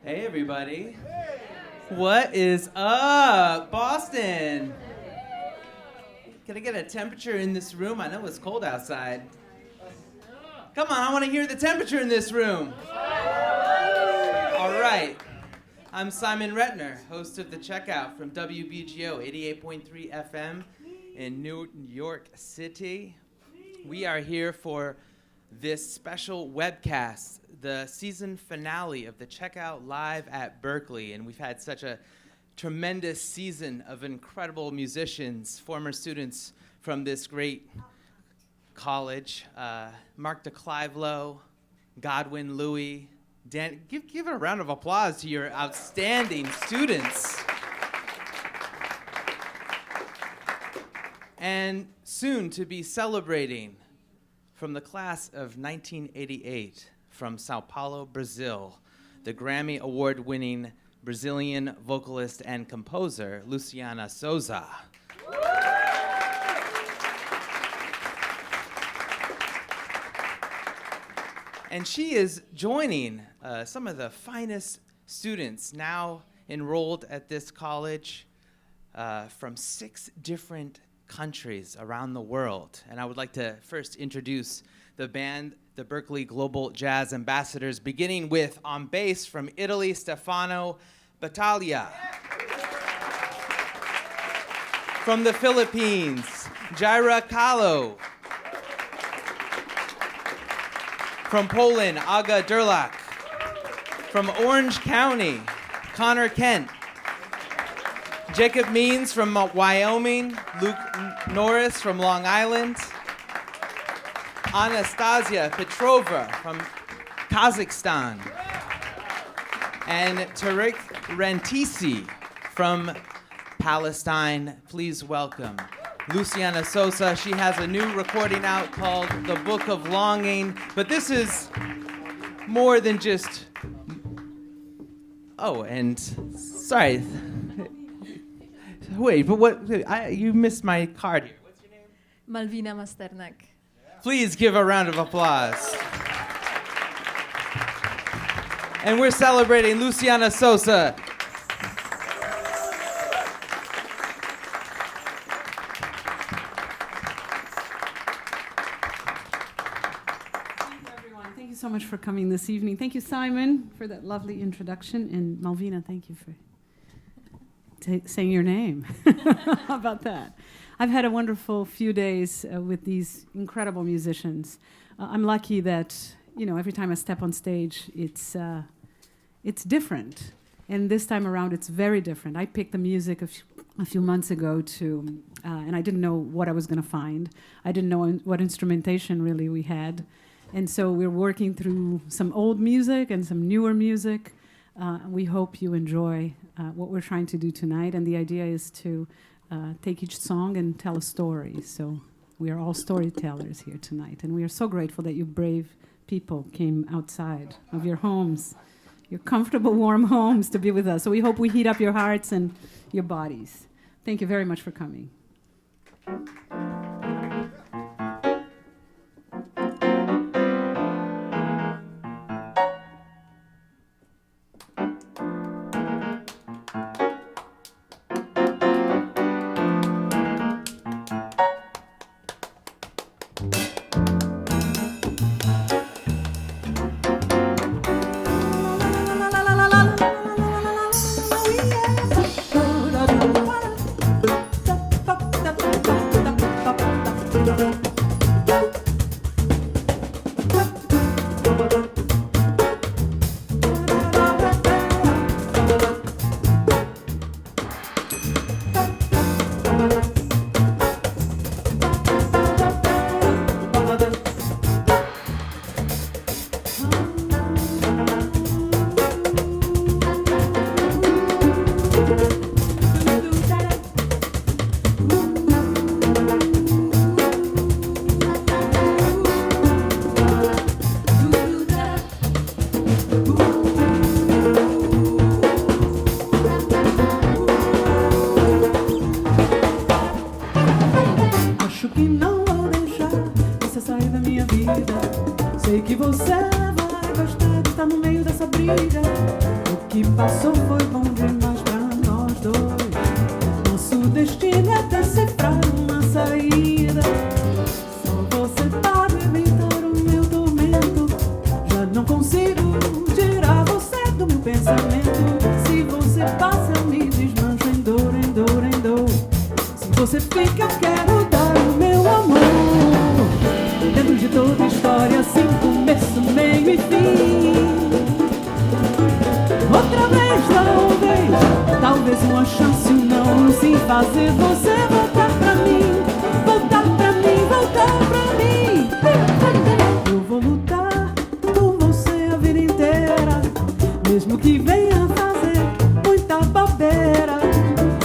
Hey, everybody. What is up, Boston? Can I get a temperature in this room? I know it's cold outside. Come on, I want to hear the temperature in this room. All right. I'm Simon Rentner, host of The Checkout from WBGO 88.3 FM in New York City. We are here for this special webcast, the season finale of The Checkout live at Berklee. And we've had such a tremendous season of incredible musicians, former students from this great college. Mark DeClivelo, Godwin Louie, Dan. Give a round of applause to your outstanding students. And soon to be celebrating from the class of 1988 from Sao Paulo, Brazil, the Grammy Award-winning Brazilian vocalist and composer, Luciana Souza. And she is joining some of the finest students now enrolled at this college from 6 different countries around the world. And I would like to first introduce the band, the Berklee Global Jazz Ambassadors, beginning with, on bass from Italy, Stefano Battaglia. From the Philippines, Jireh Calo. From Poland, Aga Derlak. From Orange County, Connor Kent. Jacob Means from Wyoming, Norris from Long Island, Anastassiya Petrova from Kazakhstan, and Tareq Rantisi from Palestine. Please welcome Luciana Souza. She has a new recording out called The Book of Longing, but this is more than just... Oh, and sorry. Wait, but what? You missed my card here. What's your name? Malwina Masternak. Please give a round of applause. And we're celebrating Luciana Souza. Thank you, everyone. Thank you so much for coming this evening. Thank you, Simon, for that lovely introduction. And Malwina, thank you for saying your name. How about that? I've had a wonderful few days with these incredible musicians. I'm lucky that, every time I step on stage, it's different. And this time around, it's very different. I picked the music a few months ago and I didn't know what I was going to find. I didn't know what instrumentation really we had. And so we're working through some old music and some newer music. We hope you enjoy what we're trying to do tonight, and the idea is to take each song and tell a story. So we are all storytellers here tonight, and we are so grateful that you brave people came outside of your homes, your comfortable, warm homes to be with us. So we hope we heat up your hearts and your bodies. Thank you very much for coming. Sei que você vai gostar de estar no meio dessa briga. O que passou foi bom demais pra nós dois. Nosso destino é decifrar uma saída. Só você pode evitar o meu tormento. Já não consigo tirar você do meu pensamento. Se você passa eu me desmancho em dor, em dor, em dor. Se você fica eu quero dar o meu amor. Dentro de toda história assim, começo, meio e fim. Outra vez, talvez uma chance, um não, sim, fazer você voltar pra mim, voltar pra mim, voltar pra mim. Eu vou lutar por você a vida inteira, mesmo que venha fazer muita bobeira.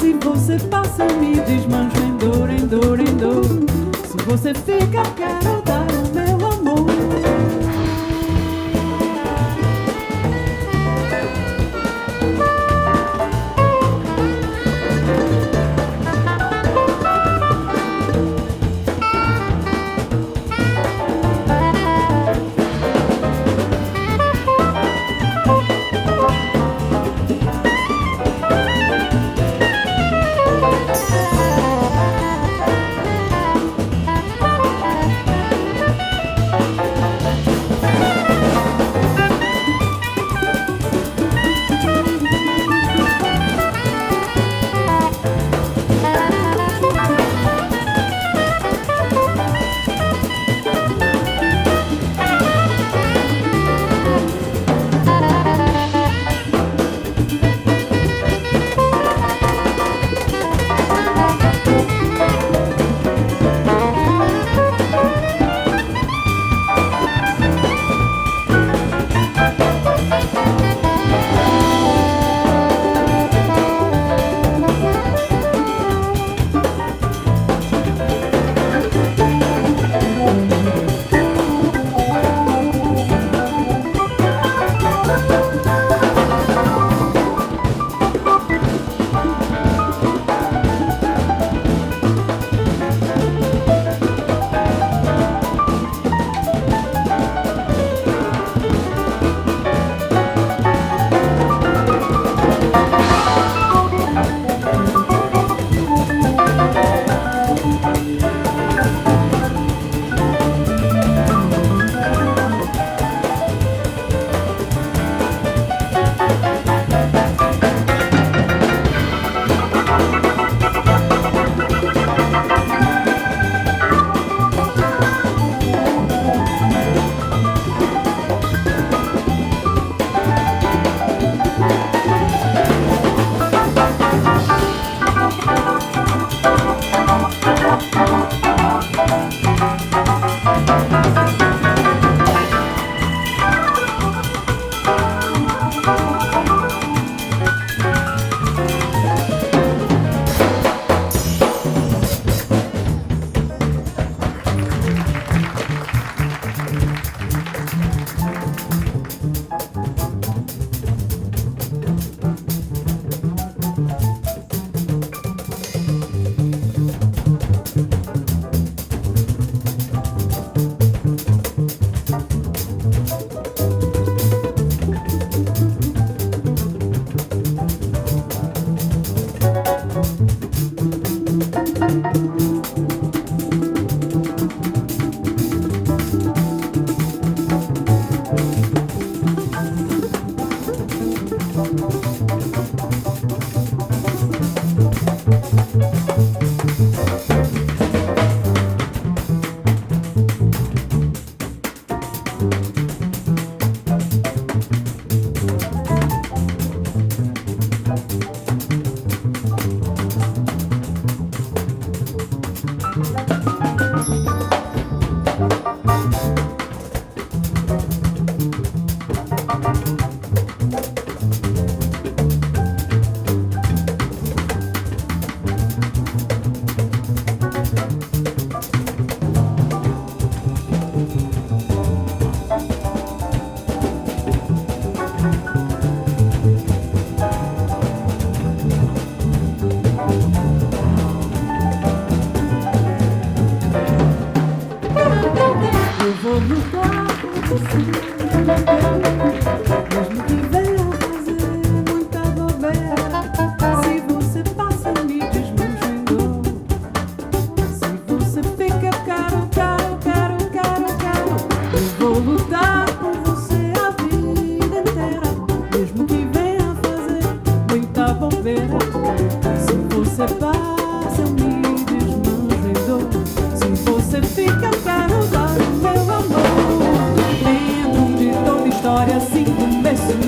Se você passa eu me desmancho em dor, em dor, em dor. Se você fica eu quero dar o meu amor.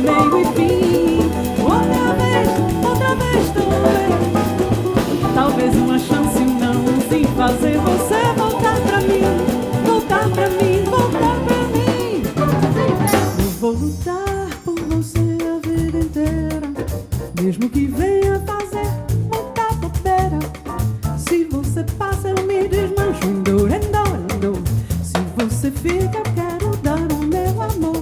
play with me. Outra vez também. Talvez uma chance não se fazer você voltar pra mim, voltar pra mim, voltar pra mim. Eu vou lutar por você a vida inteira, mesmo que venha fazer muita bobeira. Se você passa eu me desmancho, endo. Se você fica eu quero dar o meu amor.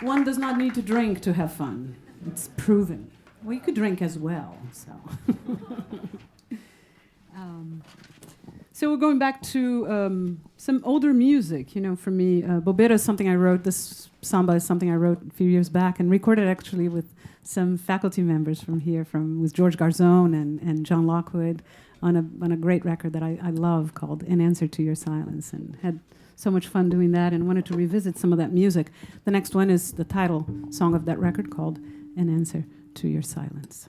One does not need to drink to have fun. It's proven. Well, you could drink as well, so. So we're going back to some older music. You know, for me, Bobeira is something I wrote. This samba is something I wrote a few years back and recorded actually with some faculty members from here, with George Garzone and John Lockwood, on a great record that I love called "In Answer to Your Silence," and had so much fun doing that and wanted to revisit some of that music. The next one is the title song of that record called "In Answer to Your Silence."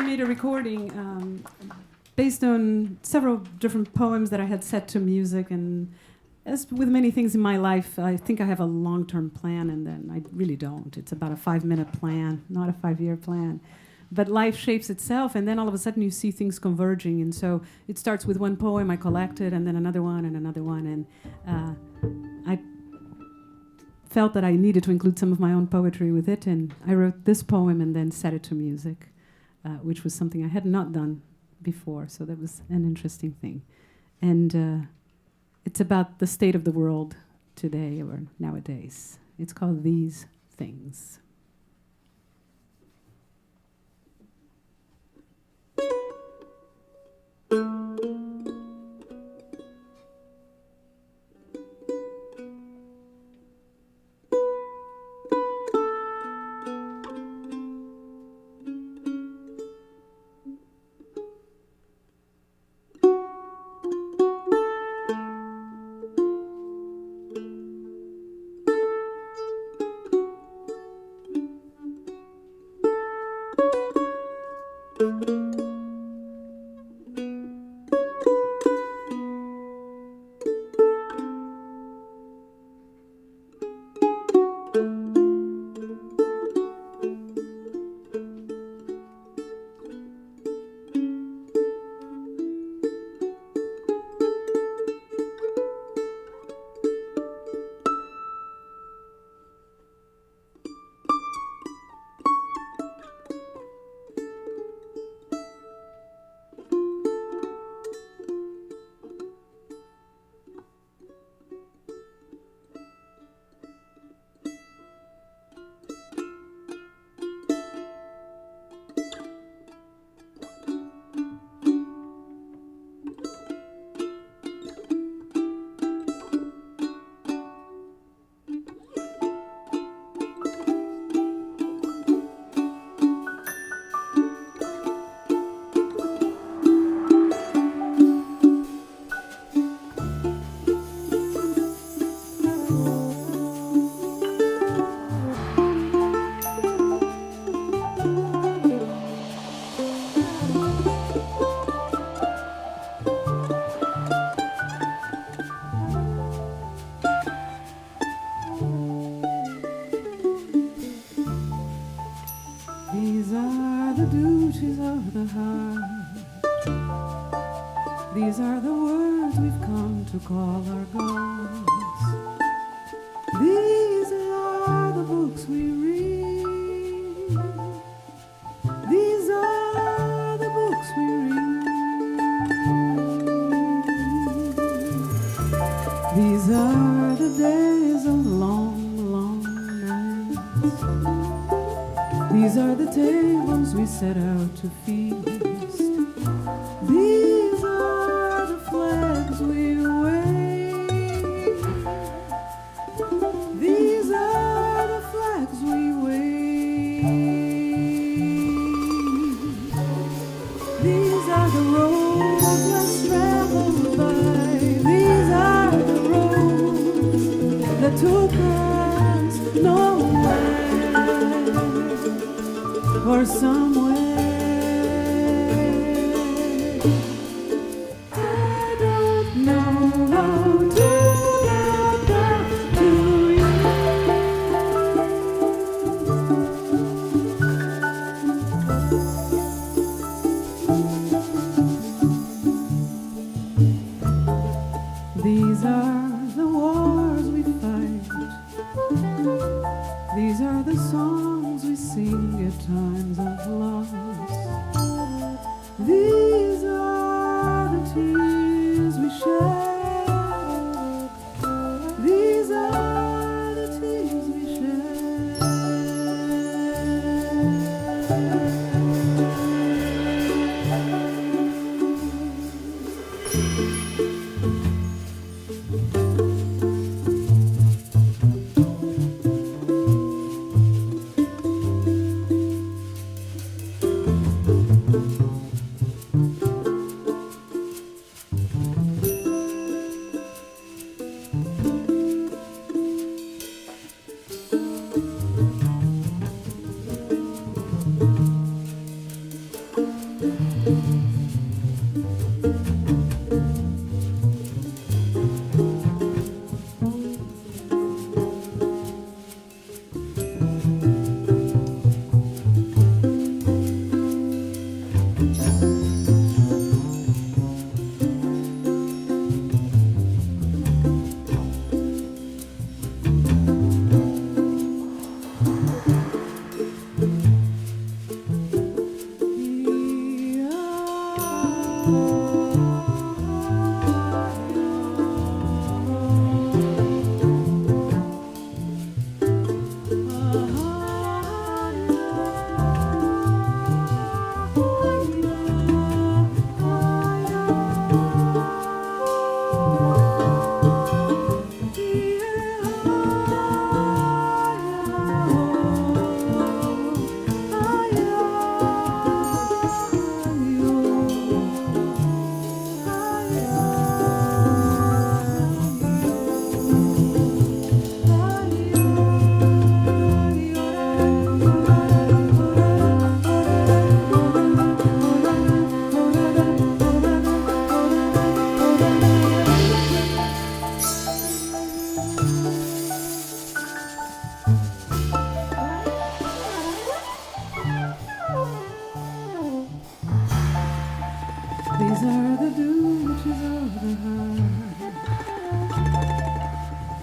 made a recording based on several different poems that I had set to music. And as with many things in my life, I think I have a long-term plan, and then I really don't. It's about a 5-minute plan, not a 5-year plan. But life shapes itself, and then all of a sudden you see things converging. And so it starts with one poem I collected, and then another one, and another one. And I felt that I needed to include some of my own poetry with it, and I wrote this poem and then set it to music, which was something I had not done before, so that was an interesting thing. And it's about the state of the world today or nowadays. It's called These Things. These are the duties of the heart. These are the words we've come to call our gods. These are the books we read. These are the books we read. These are the days of long, long nights. These are the tables we set out to feast. These are the flags we wave. These are the flags we wave. These are the roads less traveled by. These are the roads that took us nowhere or somewhere. I don't know how to get back to you. These are the wars we fight. These are the songs we sing at times of loss. These are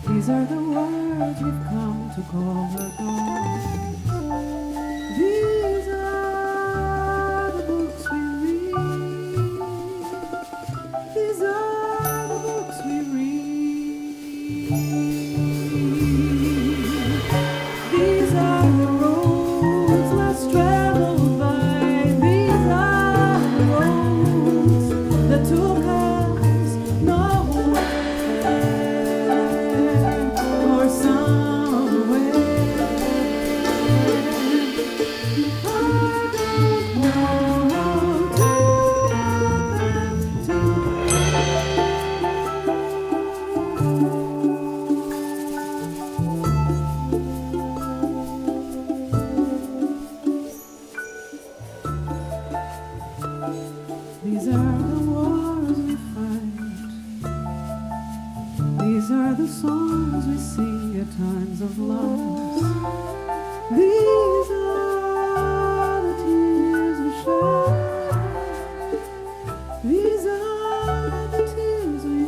These are the words we've come to call the dawn. These are the books we read. These are the books we read. These are the roads less traveled by. These are the roads that took us nowhere or somewhere. I don't know how to These are the wars we fight. These are the songs we sing at times of loss. These are the tears we shed. These are the tears we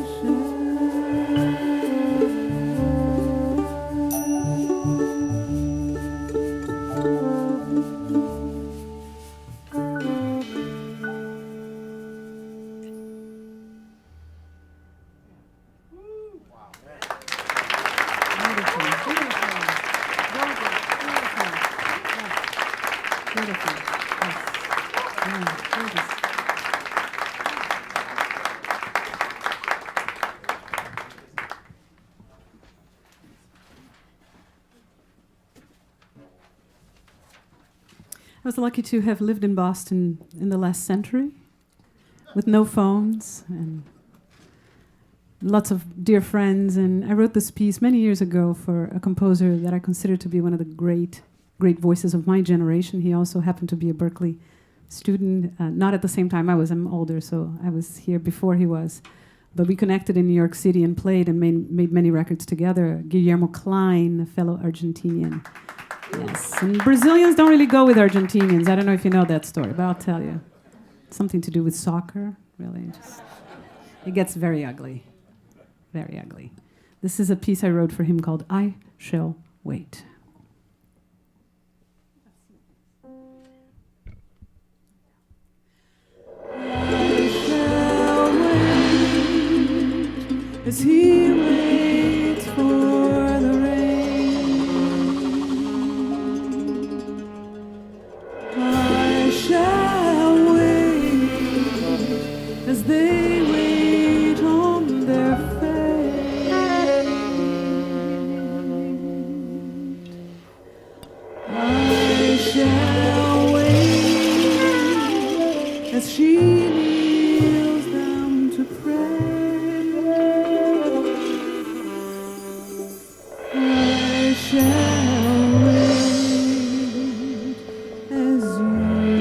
I was lucky to have lived in Boston in the last century with no phones and lots of dear friends. And I wrote this piece many years ago for a composer that I consider to be one of the great voices of my generation. He also happened to be a Berklee student, not at the same time I was. I'm older, so I was here before he was. But we connected in New York City and played and made many records together. Guillermo Klein, a fellow Argentinian. Yes, and Brazilians don't really go with Argentinians. I don't know if you know that story, but I'll tell you. Something to do with soccer, really. It gets very ugly, very ugly. This is a piece I wrote for him called I Shall Wait. I shall wait as he waits for the rain. I shall wait as they wait on their fate. I shall wait as she kneels down to pray. I shall wait as you wait.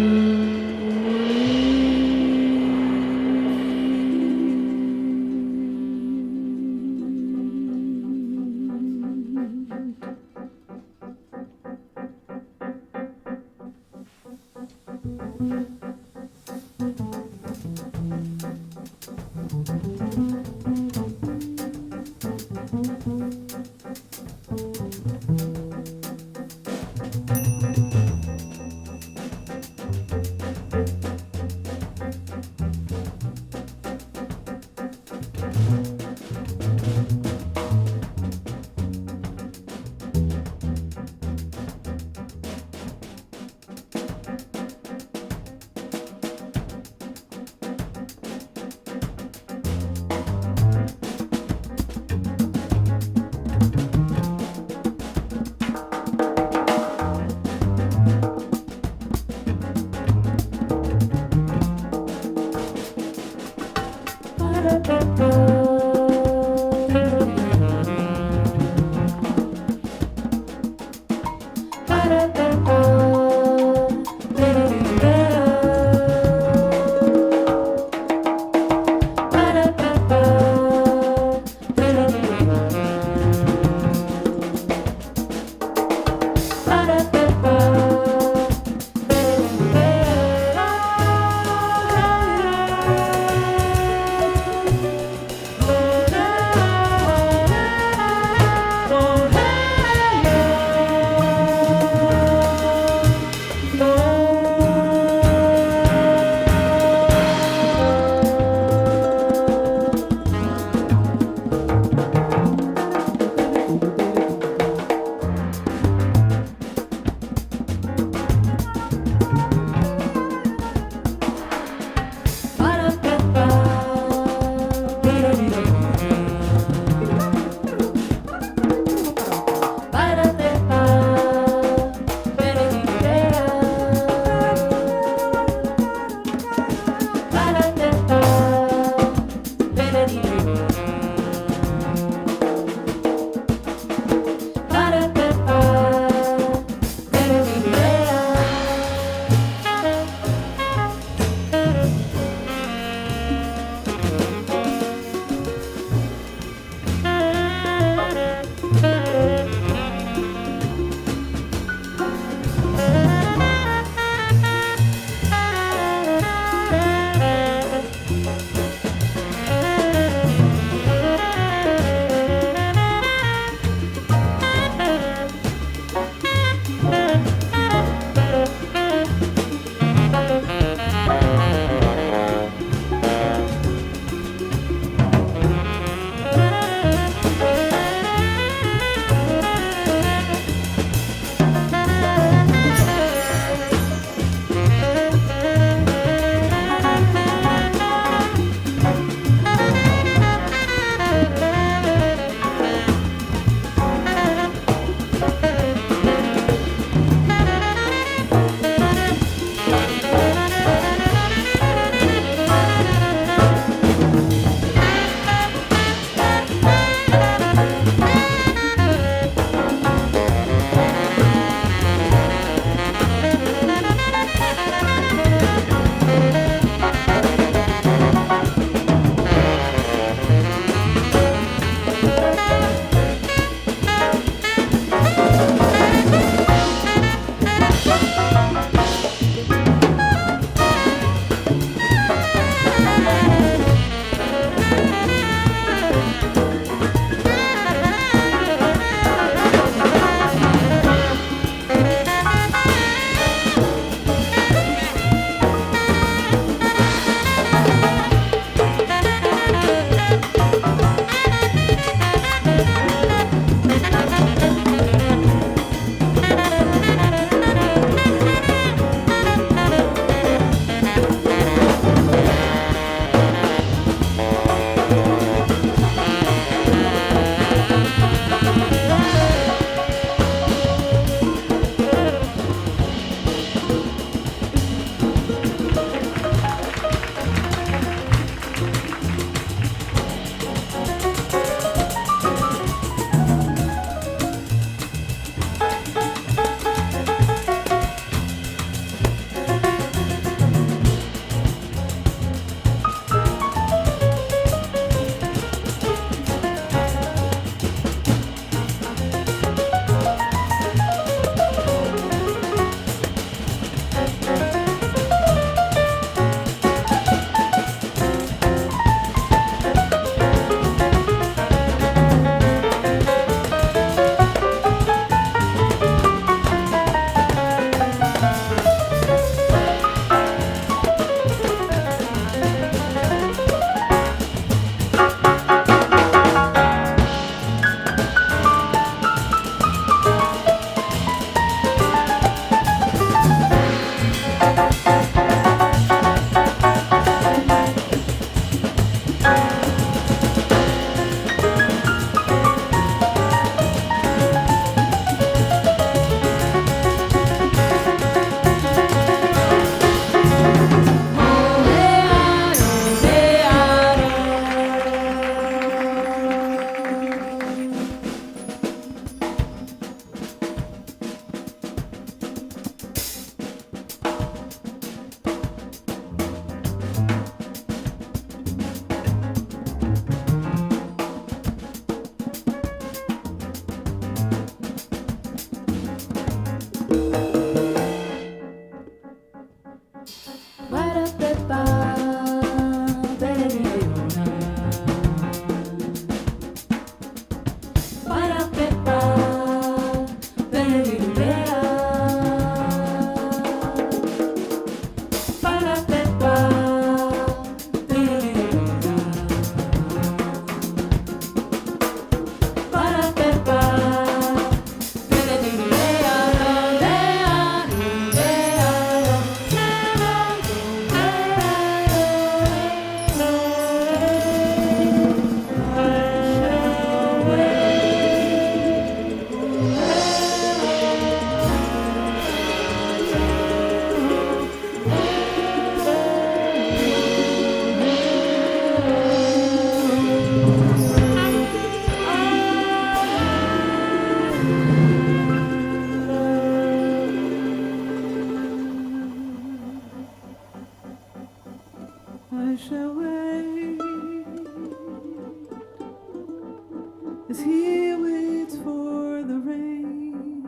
as he waits for the rain,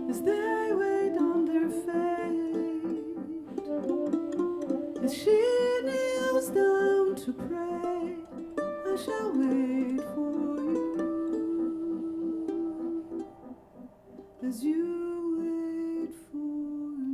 as they wait on their fate, as she kneels down to pray, I shall wait for you, as you wait for me.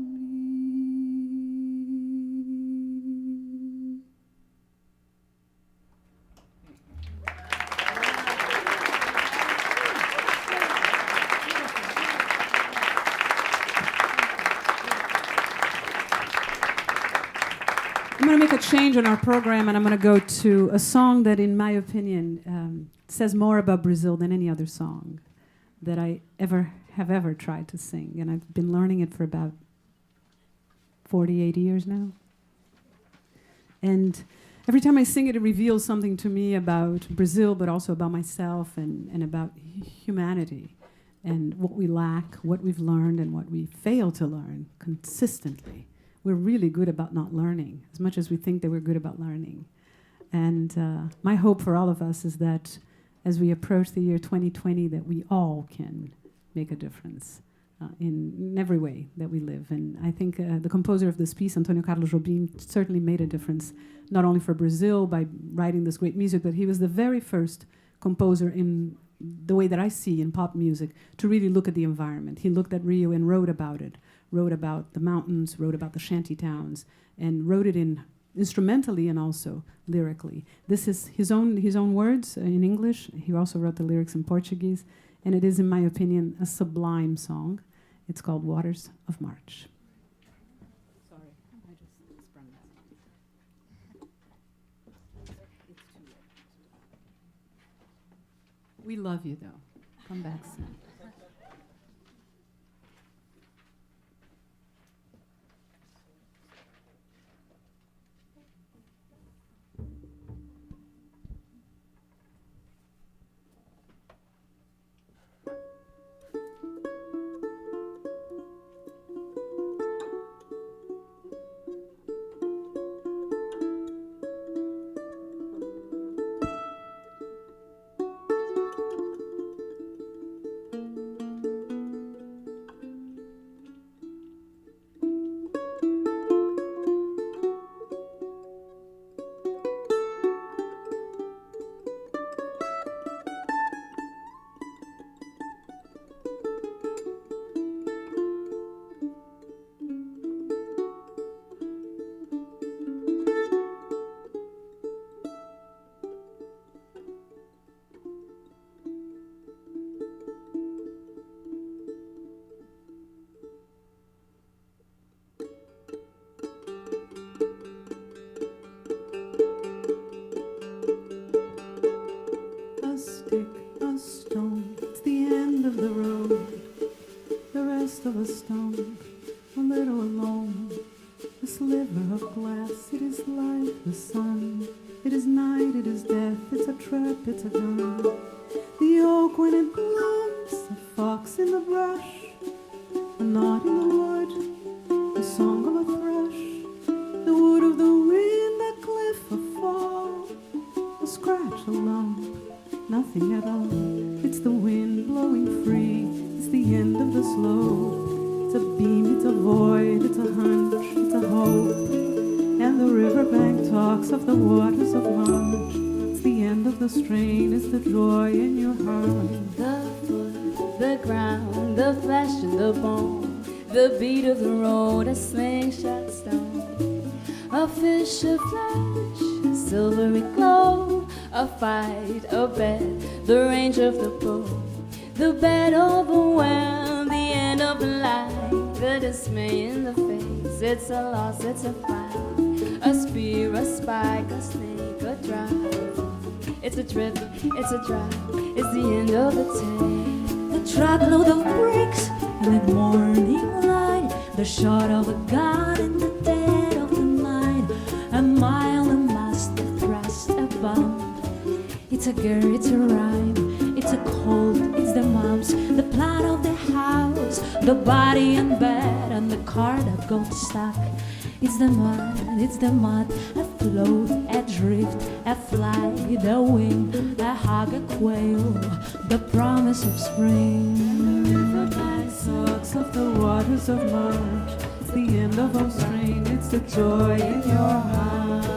I'm going to make a change in our program, and I'm going to go to a song that, in my opinion, says more about Brazil than any other song that I have ever tried to sing. And I've been learning it for about 48 years now. And every time I sing it, it reveals something to me about Brazil, but also about myself and about humanity and what we lack, what we've learned, and what we fail to learn consistently. We're really good about not learning, as much as we think that we're good about learning. And my hope for all of us is that as we approach the year 2020, that we all can make a difference in every way that we live. And I think the composer of this piece, Antônio Carlos Jobim, certainly made a difference, not only for Brazil by writing this great music, but he was the very first composer in the way that I see in pop music to really look at the environment. He looked at Rio and wrote about it, wrote about the mountains, wrote about the shanty towns, and wrote it in instrumentally and also lyrically. This is his own words in English. He also wrote the lyrics in Portuguese, and it is, in my opinion, a sublime song. It's called Waters of March. Sorry, I just sprung that. It's too late. We love you, though. Come back soon. Of a stone, a little alone, a sliver of glass. It is light, the sun, it is night, it is death, it's a trap, it's a gun. The oak when it blooms, a fox in the brush, a knot in the wood, the song of a thrush, the wood of the wind, a cliff, a fall, a scratch, a lump, nothing at all. It's the wind blowing free, it's the end of the slope. It's a beam, it's a void, it's a hunch, it's a hope. And the riverbank talks of the waters of March. It's the end of the strain, it's the joy in your heart. The foot, the ground, the flesh and the bone, the beat of the road, a slingshot stone, a fish, a flash, a silvery glow, a fight, a bet, the range of the bow, the bed overwhelmed, the end of the life. The dismay in the face, it's a loss, it's a fight. A spear, a spike, a snake, a drive. It's a trip, it's a drive, it's the end of the tale. The truckload of bricks and that morning light, the shot of a gun in the dead of the night. A mile, a must, a thrust, a bump. It's a girl, it's a rhyme, it's a cold, it's the mumps, the plan of the house, the body in bed, and the car that got stuck. It's the mud, a float, adrift, fly, the wind, hug a quail, the promise of spring. The sucks of the waters of March. It's the end of our strain. It's the joy in your heart.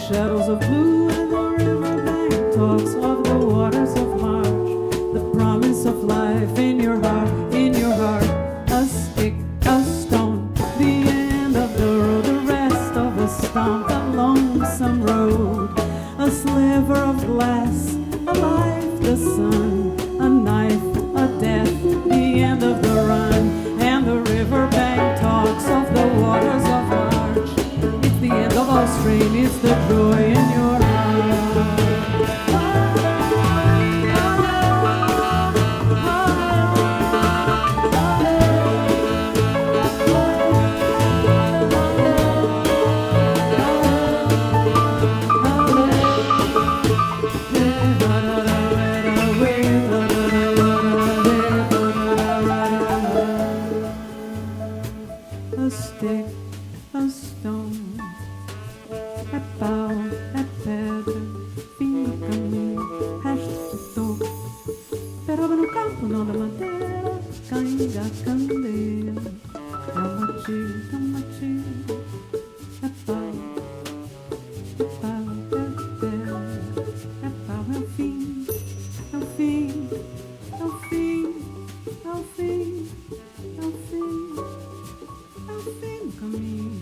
Shadows of blue and the riverbank talks of the waters of March. The promise of life in your heart, a stick, a stone, the end of the road, the rest of a stump, a lonesome road, a sliver of glass, a life, the sun, a knife, a death, the end of the run, and the riverbank talks of the waters of March. It's the end of our strain, it's the joy in your heart. A stick, a stone, a pau, a pedra, fica-me, resto todo. Peroba no campo, não da madeira, caiga a candeia. Tamati, tamati, ao fim do caminho.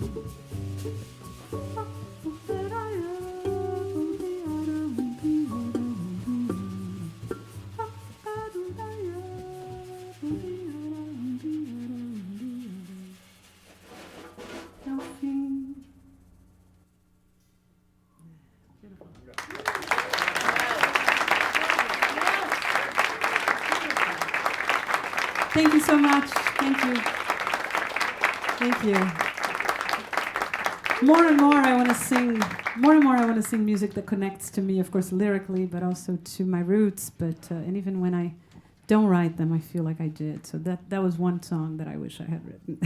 Thank you so much. Thank you. Thank you. More and more I want to sing. More and more I want to sing music that connects to me, of course, lyrically, but also to my roots. But and even when I don't write them, I feel like I did. So that was one song that I wish I had written.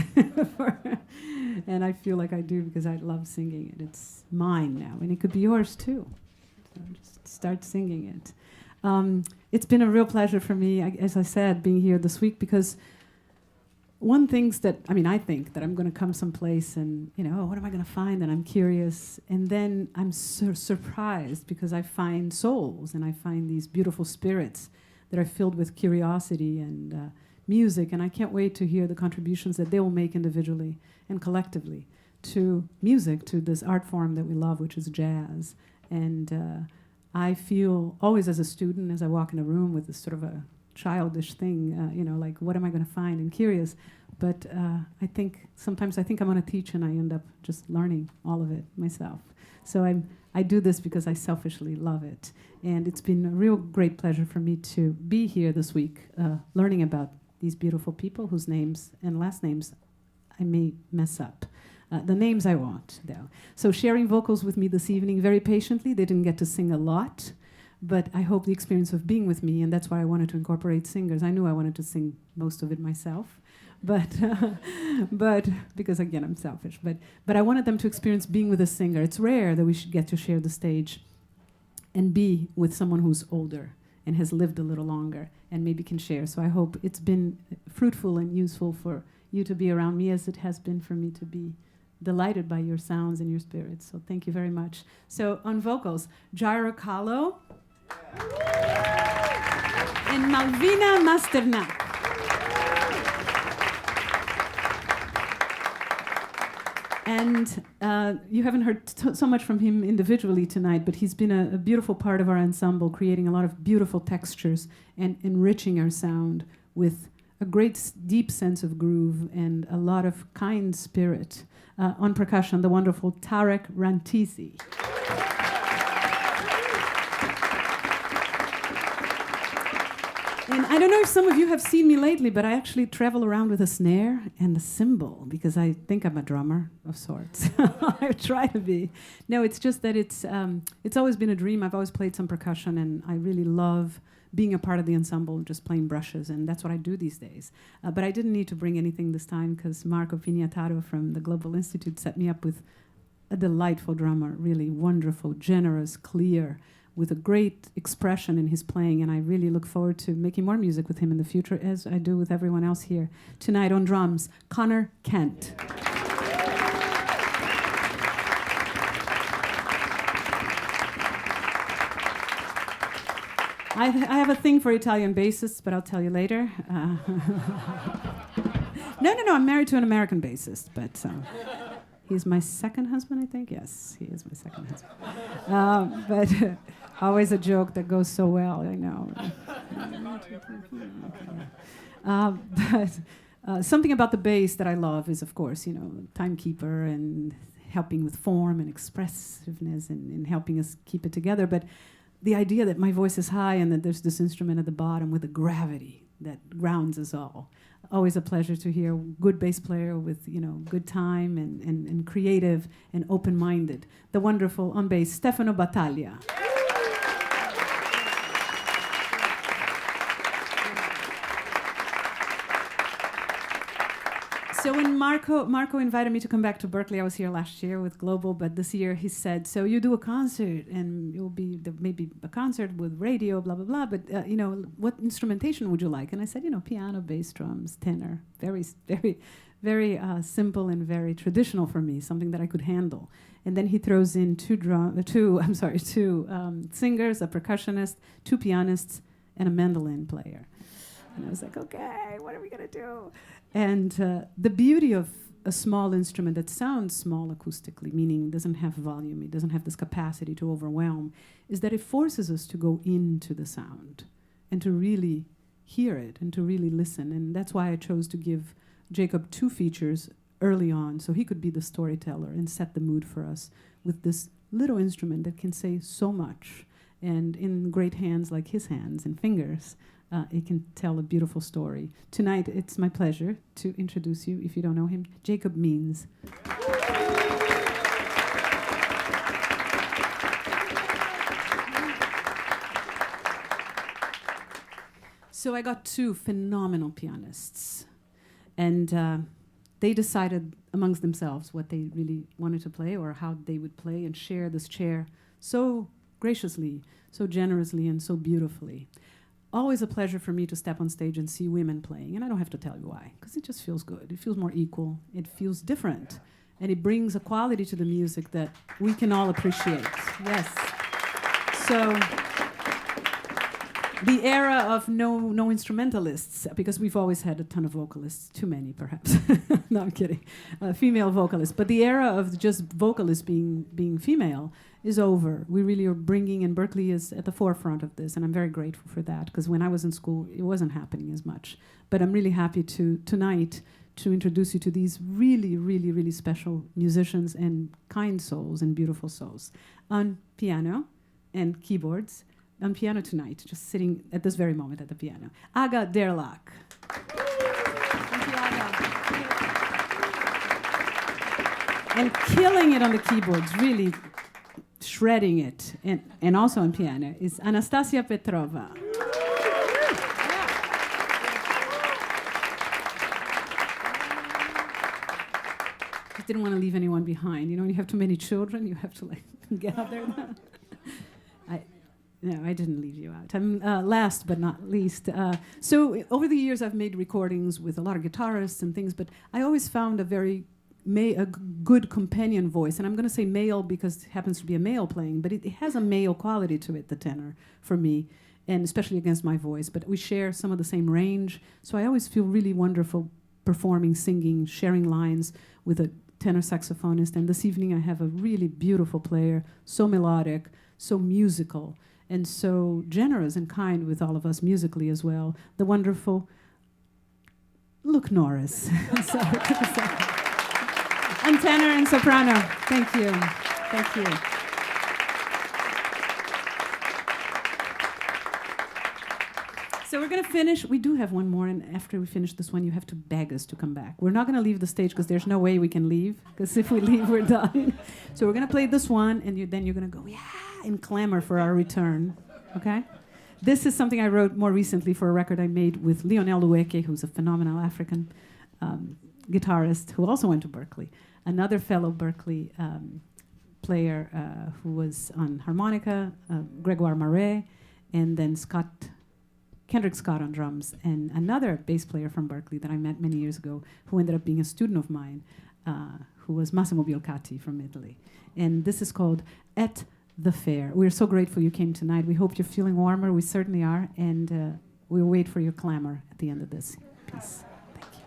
And I feel like I do because I love singing it. It's mine now, and it could be yours too. So just start singing it. It's been a real pleasure for me, as I said, being here this week, because I think that I'm going to come someplace and, what am I going to find? And I'm curious. And then I'm surprised because I find souls and I find these beautiful spirits that are filled with curiosity and music. And I can't wait to hear the contributions that they will make individually and collectively to music, to this art form that we love, which is jazz. And I feel always as a student, as I walk in a room with this sort of a childish thing, like what am I going to find, and curious. But sometimes I think I'm going to teach and I end up just learning all of it myself. So I do this because I selfishly love it. And it's been a real great pleasure for me to be here this week, learning about these beautiful people whose names and last names I may mess up. The names I won't, though. So sharing vocals with me this evening very patiently. They didn't get to sing a lot, but I hope the experience of being with me, and that's why I wanted to incorporate singers. I knew I wanted to sing most of it myself, but because, again, I'm selfish. But I wanted them to experience being with a singer. It's rare that we should get to share the stage and be with someone who's older and has lived a little longer and maybe can share. So I hope it's been fruitful and useful for you to be around me as it has been for me to be delighted by your sounds and your spirits. So thank you very much. So on vocals, Jireh Calo and Malwina Masternak. And you haven't heard so much from him individually tonight, but he's been a beautiful part of our ensemble, creating a lot of beautiful textures and enriching our sound with a great deep sense of groove and a lot of kind spirit. On percussion, the wonderful Tareq Rantisi. And I don't know if some of you have seen me lately, but I actually travel around with a snare and a cymbal because I think I'm a drummer of sorts. I try to be. No, it's just that it's always been a dream. I've always played some percussion, and I really love being a part of the ensemble, just playing brushes, and that's what I do these days. But I didn't need to bring anything this time because Marco Pignataro from the Global Institute set me up with a delightful drummer, really wonderful, generous, clear, with a great expression in his playing, and I really look forward to making more music with him in the future, as I do with everyone else here. Tonight on drums, Connor Kent. I have a thing for Italian bassists, but I'll tell you later. No, I'm married to an American bassist, but he's my second husband, I think. Yes, he is my second husband. But always a joke that goes so well, I know. But something about the bass that I love is, of course, timekeeper and helping with form and expressiveness and helping us keep it together. But the idea that my voice is high and that there's this instrument at the bottom with a gravity that grounds us all. Always a pleasure to hear a good bass player with, good time and creative and open-minded. The wonderful, on bass, Stefano Battaglia. So when Marco invited me to come back to Berklee, I was here last year with Global, but this year he said, so you do a concert, and you'll be maybe a concert with radio, blah, blah, blah, but, what instrumentation would you like? And I said, piano, bass, drums, tenor, very, very, very simple and very traditional for me, something that I could handle. And then he throws in two singers, a percussionist, two pianists, and a mandolin player. And I was like, okay, what are we going to do? And the beauty of a small instrument that sounds small acoustically, meaning it doesn't have volume, it doesn't have this capacity to overwhelm, is that it forces us to go into the sound and to really hear it and to really listen. And that's why I chose to give Jacob 2 features early on, so he could be the storyteller and set the mood for us with this little instrument that can say so much. And in great hands like his hands and fingers, it can tell a beautiful story. Tonight, it's my pleasure to introduce you, if you don't know him, Jacob Means. So I got 2 phenomenal pianists, and they decided amongst themselves what they really wanted to play or how they would play and share this chair so graciously, so generously, and so beautifully. Always a pleasure for me to step on stage and see women playing, and I don't have to tell you why, because it just feels good. It feels more equal. It feels different, and it brings a quality to the music that we can all appreciate. Yes. So the era of no instrumentalists, because we've always had a ton of vocalists, too many perhaps. No, I'm kidding. Female vocalists, but the era of just vocalists being female is over. We really are bringing, and Berklee is at the forefront of this, and I'm very grateful for that, because when I was in school, it wasn't happening as much. But I'm really happy tonight to introduce you to these really, really, really special musicians and kind souls and beautiful souls. On piano and keyboards, on piano tonight, just sitting at this very moment at the piano, Aga Derlak. Thank you, Aga. And killing it on the keyboards, really shredding it, and also on piano, is Anastassiya Petrova. Just didn't want to leave anyone behind. You know, when you have too many children, you have to like get out there. No, I didn't leave you out. I'm last but not least. So over the years, I've made recordings with a lot of guitarists and things, but I always found a good companion voice. And I'm going to say male because it happens to be a male playing, but it has a male quality to it, the tenor, for me, and especially against my voice. But we share some of the same range, so I always feel really wonderful performing, singing, sharing lines with a tenor saxophonist. And this evening, I have a really beautiful player, so melodic, so musical, and so generous and kind with all of us musically as well, the wonderful Norris. Sorry. And tenor and soprano. Thank you. Thank you. So we're going to finish. We do have one more, and after we finish this one, you have to beg us to come back. We're not going to leave the stage because there's no way we can leave, because if we leave, we're done. So we're going to play this one, and then you're going to go, yeah, and clamor for our return, okay? This is something I wrote more recently for a record I made with Lionel Lueke, who's a phenomenal African guitarist who also went to Berklee. Another fellow Berklee player who was on harmonica, Gregoire Marais, and then Kendrick Scott on drums, and another bass player from Berklee that I met many years ago who ended up being a student of mine, who was Massimo Biolcati from Italy. And this is called At the Fair. We're so grateful you came tonight. We hope you're feeling warmer. We certainly are. And we'll wait for your clamor at the end of this piece. Thank you.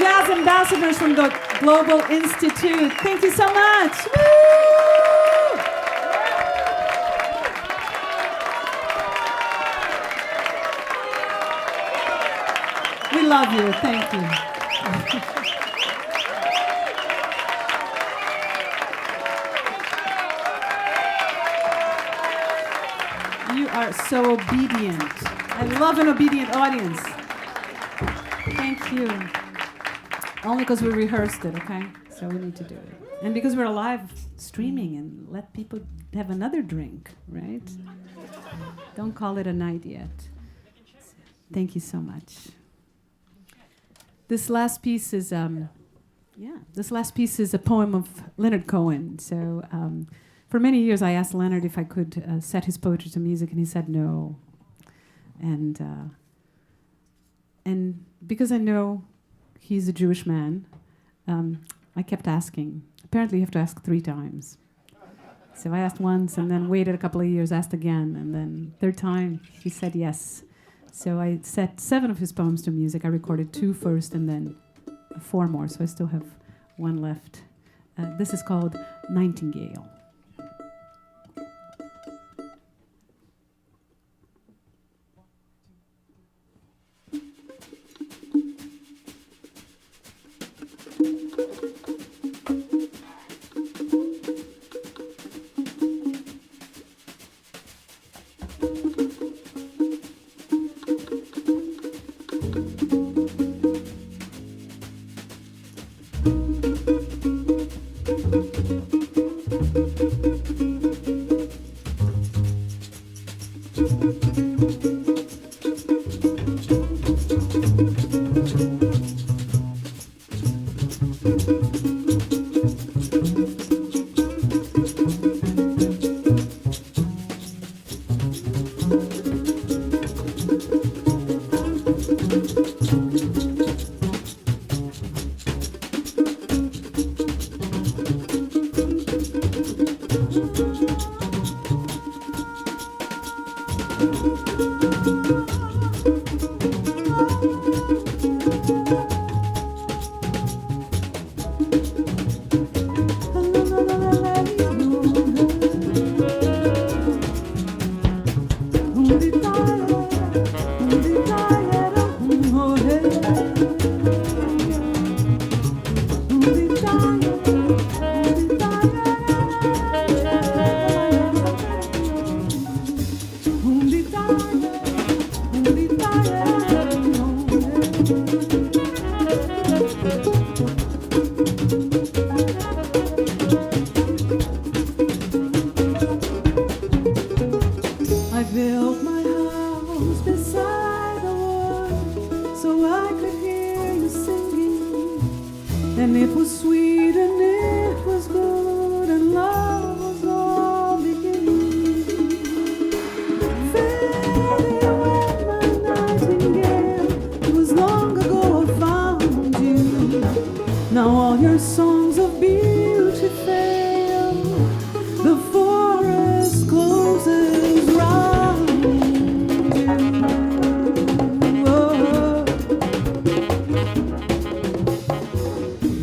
Jazz Ambassadors from the Global Institute. Thank you so much. Woo! We love you. Thank you. You are so obedient. I love an obedient audience. Thank you. Only because we rehearsed it, okay? So we need to do it. And because we're live streaming and let people have another drink, right? Don't call it a night yet. Thank you so much. This last piece is a poem of Leonard Cohen. So for many years I asked Leonard if I could set his poetry to music, and he said no. And because I know he's a Jewish man, I kept asking. Apparently you have to ask 3 times. So I asked once and then waited a couple of years, asked again, and then third time he said yes. So I set 7 of his poems to music. I recorded 2 first and then 4 more, so I still have 1 left. This is called Nightingale.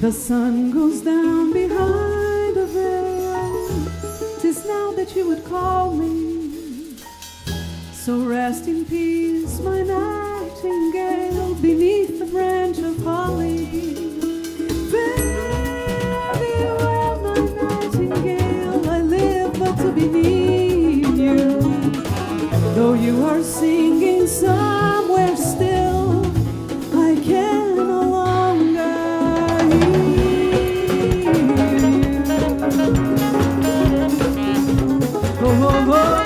The sun goes down behind the veil. 'Tis now that you would call me. So rest in peace, my nightingale, beneath the branch of holly. Farewell, my nightingale, I live but to be near you. Though you are singing somewhere still, I can no longer hear you. Oh, oh, oh.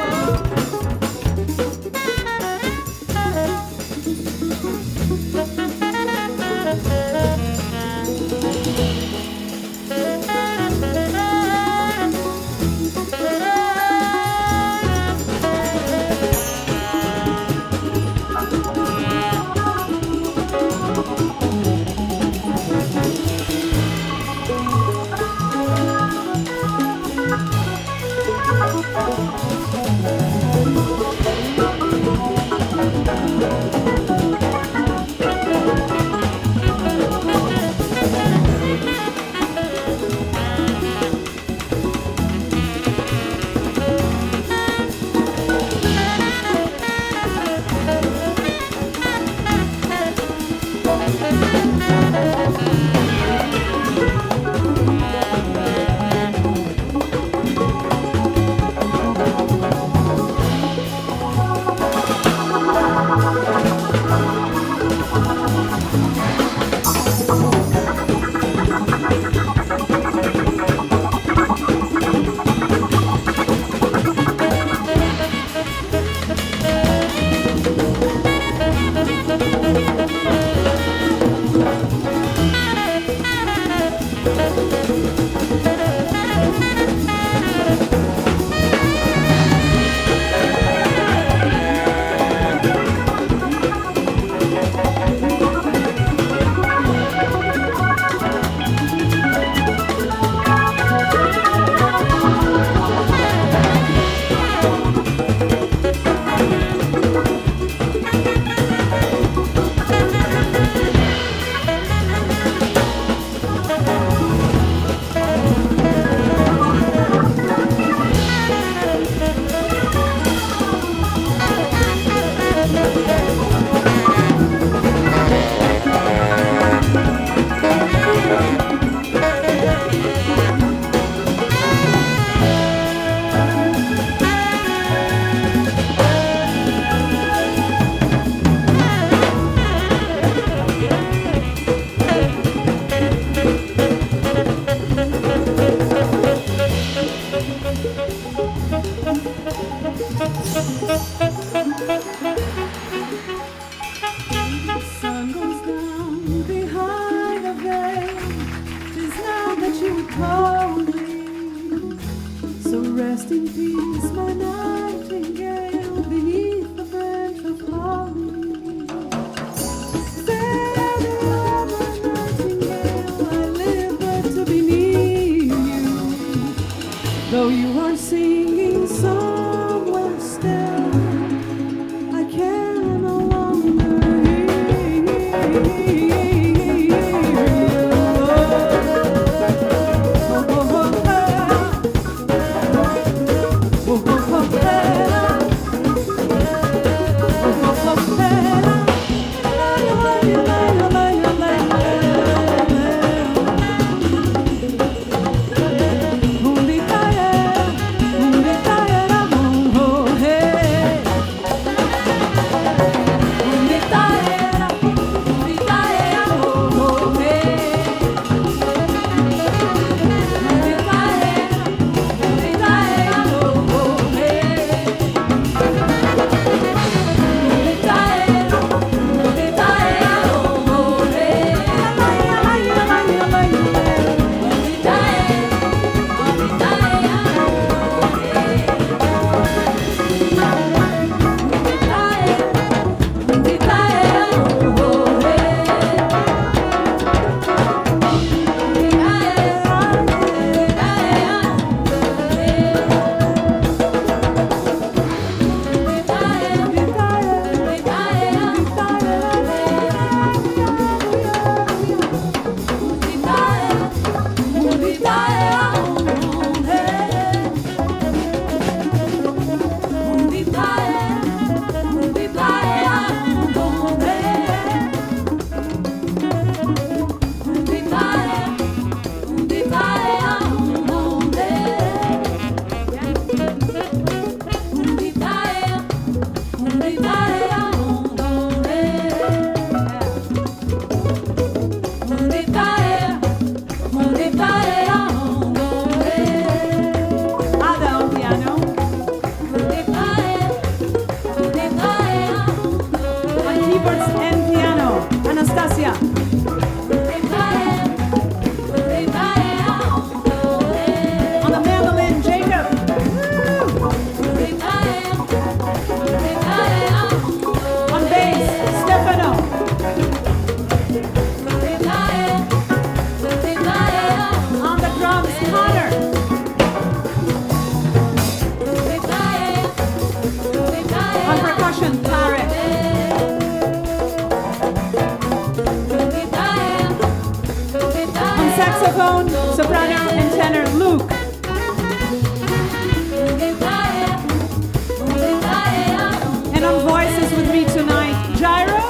saxophone, soprano, and tenor Luke. And on voices with me tonight, Jireh.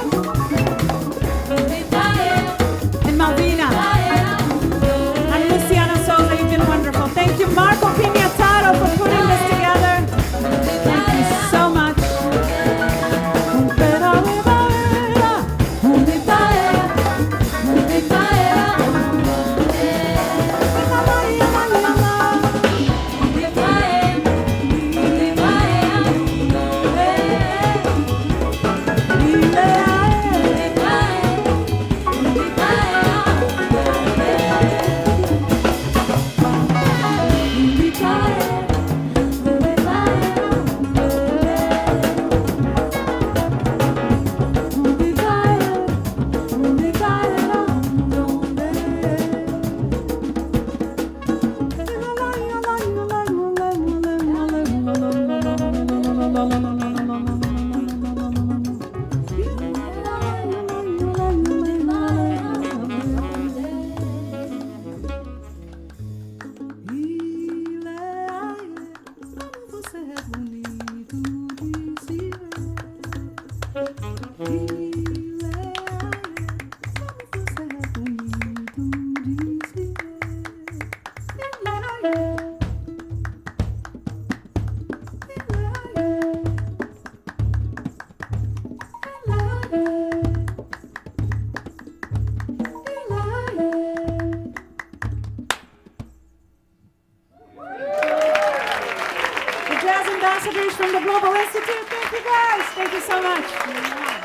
much.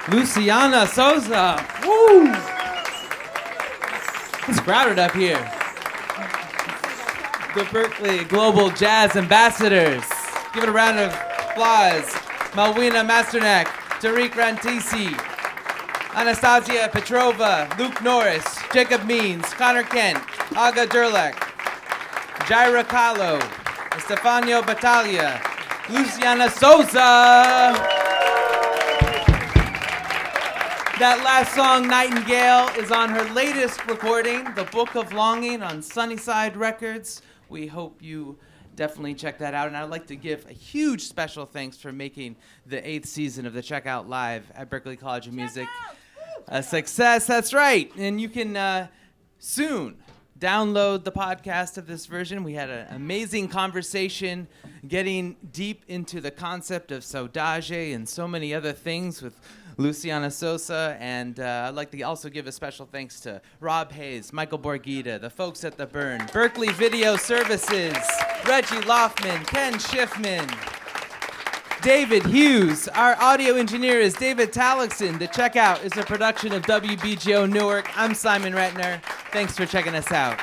Luciana Souza. Woo! It's crowded up here. The Berklee Global Jazz Ambassadors. Give it a round of applause. Malwina Masternak, Tareq Rantisi, Anastassiya Petrova, Luke Norris, Jacob Means, Connor Kent, Aga Derlak, Jireh Calo, Stefano Battaglia, Luciana Souza. That last song, Nightingale, is on her latest recording, The Book of Longing, on Sunnyside Records. We hope you definitely check that out. And I'd like to give a huge special thanks for making the 8th season of the Checkout Live at Berklee College of Music a success. That's right. And you can soon download the podcast of this version. We had an amazing conversation getting deep into the concept of saudade and so many other things with Luciana Souza, and I'd like to also give a special thanks to Rob Hayes, Michael Borgita, the folks at The Burn, Berklee Video Services, Reggie Loffman, Ken Schiffman, David Hughes. Our audio engineer is David Tallacksen. The Checkout is a production of WBGO Newark. I'm Simon Rentner. Thanks for checking us out.